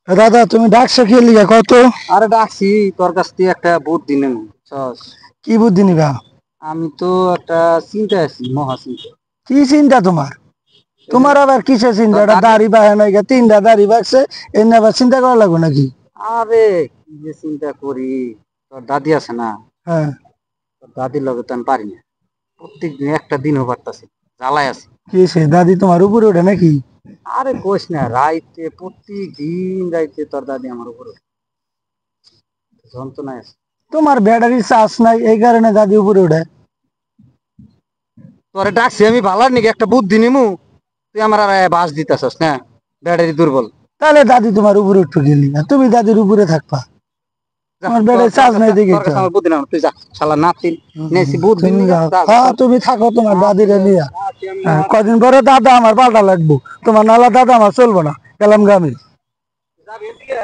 দাদা তুমি ডাকছো কি লিগা কত? আরে ডাকছি তোর কাছ থেকে একটা বুদ্ধি নেব। কি বুদ্ধি নিবা? আমি তো একটা চিন্তা আছি, মহা চিন্তা। কি চিন্তা তোমার? এই যে তোমার আবার কিসের চিন্তা? তোর এটা দাদি, দাড়ি বাহে নাই গা, তিনটা দাড়ি বাগছে, এনে আবার চিন্তা করা লাগবে নাকি? আরে কি যে চিন্তা করি, তোর দাদি আছে না, হ্যাঁ। তোর দাদির লগে তো আমি পারি না। প্রত্যেক দিন একটা দিনও পারতাছি, জ্বালায় আছে। কি সে দাদি তোমার উপরে ওঠে নাকি? আরে কোষ না, রাইতে প্রত্যেক দিন রাইতে তোর দাদি আমার উপরে ওঠে। যন্ত্রণায় আছে। তোমার ব্যাটারির চার্জ নাই এই কারণে দাদি উপরে ওঠে। তোরে ডাকছি আমি ভালার নাকি একটা বুদ্ধি নিমু, তুই আমার আর বাস দিতেছস না, ব্যাটারি দুর্বল। তাহলে দাদি তোমার উপরে উঠতে গেলি না, তুমি দাদির উপরে থাকবা। যা, তোমার তোর ব্যাটারি তোর চার্জ কাছে নাই দেখে তোর তো। কাছে আমার বুদ্ধি না, তুই যা শালা নাতিন। নেছি বুদ্ধি তুমি নিগা যাও, যা যা হ্যাঁ তোর তুমি থাকো তোমার নাতি দাদিরে নিয়া। নাতি আমি হ্যাঁ, আমার কদিন পরে দাদা আমার পাল্টা লাগবো। তোমার নালা দাদা আমার চলবো না, গেলাম গ্রামে। যাবি এদিকে।